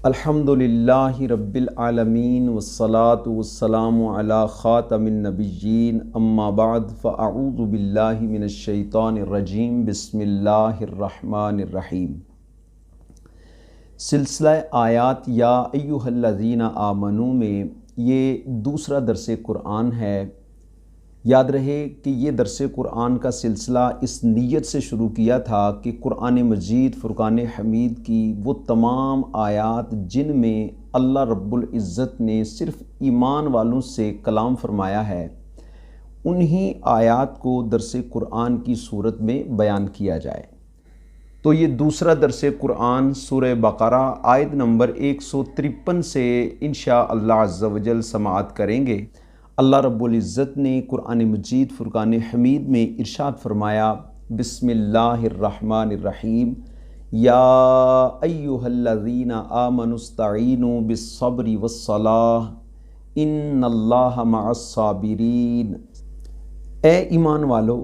الحمدللہ رب العالمین والصلاة والسلام علی خاتم النبیین اما بعد فاعوذ باللہ من الشیطان الرجیم بسم اللہ الرحمن الرحیم۔ سلسلہ آیات یا ایھا الذین آمنوا میں یہ دوسرا درس قرآن ہے۔ یاد رہے کہ یہ درس قرآن کا سلسلہ اس نیت سے شروع کیا تھا کہ قرآن مجید فرقان حمید کی وہ تمام آیات جن میں اللہ رب العزت نے صرف ایمان والوں سے کلام فرمایا ہے، انہی آیات کو درس قرآن کی صورت میں بیان کیا جائے۔ تو یہ دوسرا درس قرآن سورہ بقرہ آیت نمبر 153 سے انشاءاللہ عز و جل سماعت کریں گے۔ اللہ رب العزت نے قرآن مجید فرقان حمید میں ارشاد فرمایا، بسم اللہ الرحمن الرحیم، یا ایھا الذین آمنوا استعینوا بالصبر والصلاۃ ان اللہ مع الصابرین۔ اے ایمان والو،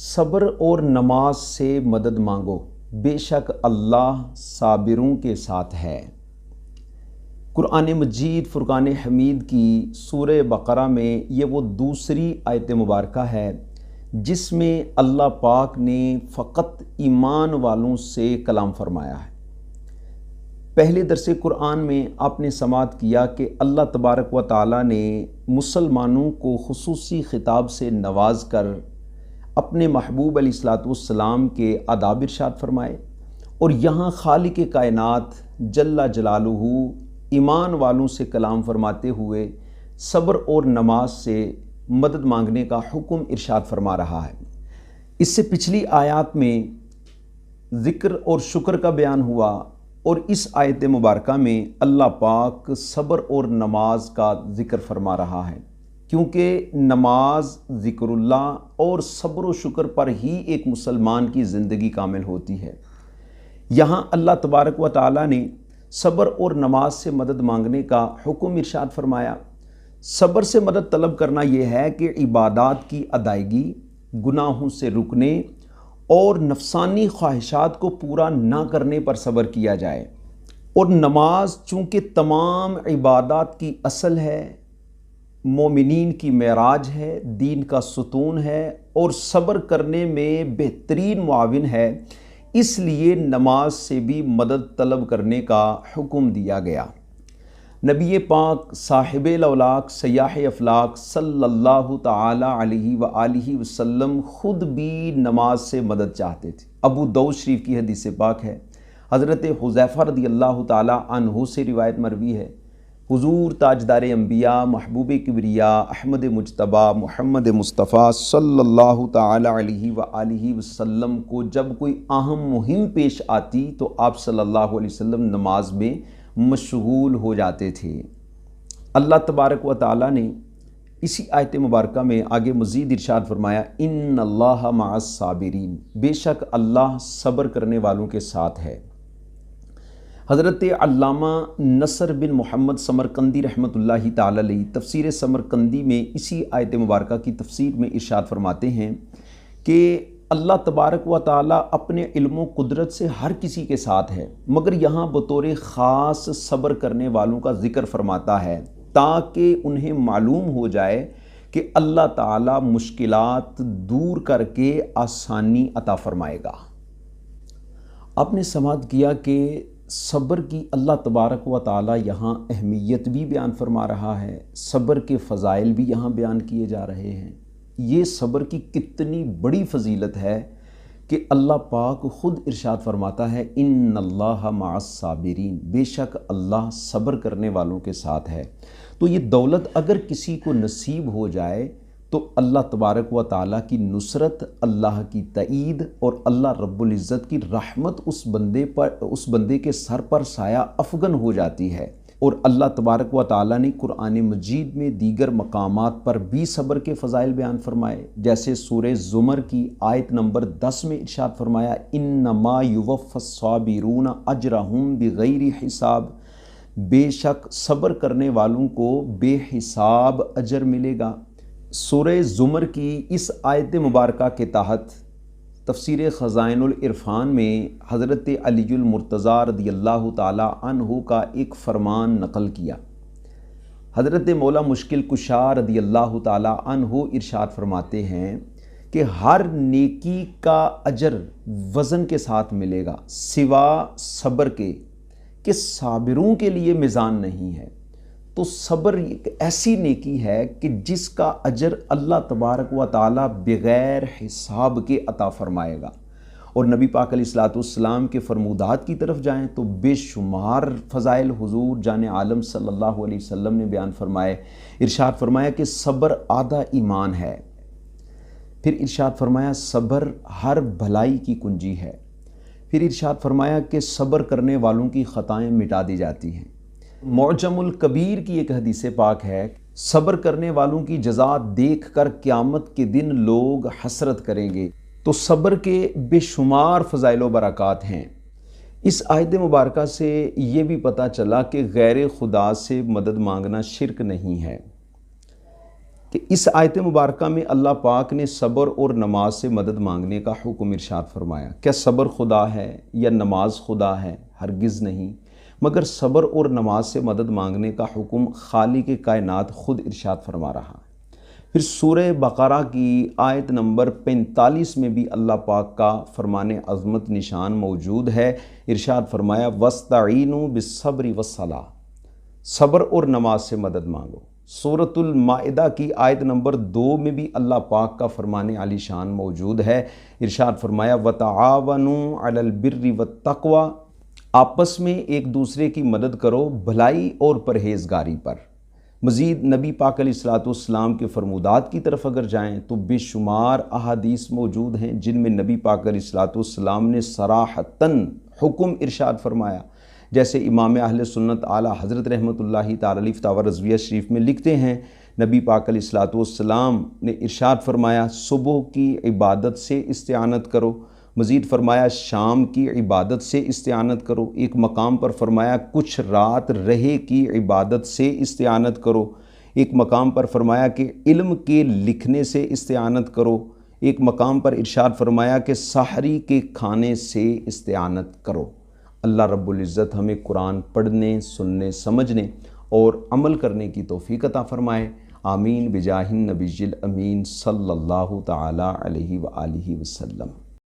صبر اور نماز سے مدد مانگو، بے شک اللہ صابروں کے ساتھ ہے۔ قرآن مجید فرقان حمید کی سورہ بقرہ میں یہ وہ دوسری آیت مبارکہ ہے جس میں اللہ پاک نے فقط ایمان والوں سے کلام فرمایا ہے۔ پہلے درس قرآن میں آپ نے سماعت کیا کہ اللہ تبارک و تعالیٰ نے مسلمانوں کو خصوصی خطاب سے نواز کر اپنے محبوب علیہ الصلوۃ والسلام کے آداب ارشاد فرمائے، اور یہاں خالق کائنات جل جلالہ ایمان والوں سے کلام فرماتے ہوئے صبر اور نماز سے مدد مانگنے کا حکم ارشاد فرما رہا ہے۔ اس سے پچھلی آیات میں ذکر اور شکر کا بیان ہوا، اور اس آیت مبارکہ میں اللہ پاک صبر اور نماز کا ذکر فرما رہا ہے، کیونکہ نماز ذکر اللہ اور صبر و شکر پر ہی ایک مسلمان کی زندگی کامل ہوتی ہے۔ یہاں اللہ تبارک و تعالیٰ نے صبر اور نماز سے مدد مانگنے کا حکم ارشاد فرمایا۔ صبر سے مدد طلب کرنا یہ ہے کہ عبادات کی ادائیگی، گناہوں سے رکنے اور نفسانی خواہشات کو پورا نہ کرنے پر صبر کیا جائے، اور نماز چونکہ تمام عبادات کی اصل ہے، مومنین کی معراج ہے، دین کا ستون ہے، اور صبر کرنے میں بہترین معاون ہے، اس لیے نماز سے بھی مدد طلب کرنے کا حکم دیا گیا۔ نبی پاک صاحب الاولاق سیاح افلاق صلی اللہ تعالی علیہ وآلہ وسلم خود بھی نماز سے مدد چاہتے تھے۔ ابو داؤد شریف کی حدیث پاک ہے، حضرت حذیفہ رضی اللہ تعالی عنہ سے روایت مروی ہے، حضور تاجدار انبیاء محبوب کبریا احمد مجتبی محمد مصطفیٰ صلی اللہ تعالی علیہ وآلہ وسلم کو جب کوئی اہم مہم پیش آتی تو آپ صلی اللہ علیہ وسلم نماز میں مشغول ہو جاتے تھے۔ اللہ تبارک و تعالیٰ نے اسی آیت مبارکہ میں آگے مزید ارشاد فرمایا، ان اللہ مع الصابرین، بے شک اللہ صبر کرنے والوں کے ساتھ ہے۔ حضرت علامہ نصر بن محمد سمرقندی رحمۃ اللہ تعالی علیہ تفسیر سمرقندی میں اسی آیت مبارکہ کی تفسیر میں ارشاد فرماتے ہیں کہ اللہ تبارک و تعالیٰ اپنے علم و قدرت سے ہر کسی کے ساتھ ہے، مگر یہاں بطور خاص صبر کرنے والوں کا ذکر فرماتا ہے تاکہ انہیں معلوم ہو جائے کہ اللہ تعالیٰ مشکلات دور کر کے آسانی عطا فرمائے گا۔ آپ نے سماعت کیا کہ صبر کی اللہ تبارک و تعالیٰ یہاں اہمیت بھی بیان فرما رہا ہے، صبر کے فضائل بھی یہاں بیان کیے جا رہے ہیں۔ یہ صبر کی کتنی بڑی فضیلت ہے کہ اللہ پاک خود ارشاد فرماتا ہے، ان اللہ مع الصابرین، بے شک اللہ صبر کرنے والوں کے ساتھ ہے۔ تو یہ دولت اگر کسی کو نصیب ہو جائے تو اللہ تبارک و تعالیٰ کی نصرت، اللہ کی تائید اور اللہ رب العزت کی رحمت اس بندے کے سر پر سایہ افغن ہو جاتی ہے۔ اور اللہ تبارک و تعالیٰ نے قرآن مجید میں دیگر مقامات پر بھی صبر کے فضائل بیان فرمائے، جیسے سورہ زمر کی آیت نمبر 10 میں ارشاد فرمایا، انما یوفی الصابرون اجرہم بغیر حساب، بے شک صبر کرنے والوں کو بے حساب اجر ملے گا۔ سورہ زمر کی اس آیت مبارکہ کے تحت تفسیر خزائن العرفان میں حضرت علی المرتضیٰ رضی اللہ تعالی عنہ کا ایک فرمان نقل کیا۔ حضرت مولا مشکل کشا رضی اللہ تعالی عنہ ارشاد فرماتے ہیں کہ ہر نیکی کا اجر وزن کے ساتھ ملے گا سوا صبر کے، کہ صابروں کے لیے میزان نہیں ہے۔ تو صبر ایک ایسی نیکی ہے کہ جس کا اجر اللہ تبارک و تعالی بغیر حساب کے عطا فرمائے گا۔ اور نبی پاک علیہ الصلوۃ والسلام کے فرمودات کی طرف جائیں تو بے شمار فضائل حضور جان عالم صلی اللہ علیہ وسلم نے بیان فرمائے۔ ارشاد فرمایا کہ صبر آدھا ایمان ہے، پھر ارشاد فرمایا صبر ہر بھلائی کی کنجی ہے، پھر ارشاد فرمایا کہ صبر کرنے والوں کی خطائیں مٹا دی جاتی ہیں۔ معجم الکبیر کی ایک حدیث پاک ہے، صبر کرنے والوں کی جزا دیکھ کر قیامت کے دن لوگ حسرت کریں گے۔ تو صبر کے بے شمار فضائل و برکات ہیں۔ اس آیت مبارکہ سے یہ بھی پتہ چلا کہ غیر خدا سے مدد مانگنا شرک نہیں ہے، کہ اس آیت مبارکہ میں اللہ پاک نے صبر اور نماز سے مدد مانگنے کا حکم ارشاد فرمایا۔ کیا صبر خدا ہے یا نماز خدا ہے؟ ہرگز نہیں، مگر صبر اور نماز سے مدد مانگنے کا حکم خالق کائنات خود ارشاد فرما رہا ہے۔ پھر سورہ بقرہ کی آیت نمبر 45 میں بھی اللہ پاک کا فرمان عظمت نشان موجود ہے۔ ارشاد فرمایا وَاسْتَعِینُوا بِالصَّبْرِ وَالصَّلَاةِ، صبر اور نماز سے مدد مانگو۔ سورۃ المائدہ کی آیت نمبر 2 میں بھی اللہ پاک کا فرمان عالی شان موجود ہے۔ ارشاد فرمایا وَتَعَاوَنُوا عَلَى الْبِرِّ وَالتَّقْوَى، آپس میں ایک دوسرے کی مدد کرو بھلائی اور پرہیزگاری پر۔ مزید نبی پاک علیہ الصلوۃ والسلام کے فرمودات کی طرف اگر جائیں تو بے شمار احادیث موجود ہیں جن میں نبی پاک علیہ الصلوۃ والسلام نے صراحتاً حکم ارشاد فرمایا، جیسے امام اہل سنت اعلیٰ حضرت رحمۃ اللہ تعالی علیہ فتاوی رضویہ شریف میں لکھتے ہیں، نبی پاک علیہ الصلوۃ والسلام نے ارشاد فرمایا صبح کی عبادت سے استعانت کرو، مزید فرمایا شام کی عبادت سے استعانت کرو، ایک مقام پر فرمایا کچھ رات رہے کی عبادت سے استعانت کرو، ایک مقام پر فرمایا کہ علم کے لکھنے سے استعانت کرو، ایک مقام پر ارشاد فرمایا کہ سحری کے کھانے سے استعانت کرو۔ اللہ رب العزت ہمیں قرآن پڑھنے، سننے، سمجھنے اور عمل کرنے کی توفیق عطا فرمائے۔ آمین بجاہ النبی الامین صلی اللہ تعالی علیہ وآلہ وسلم۔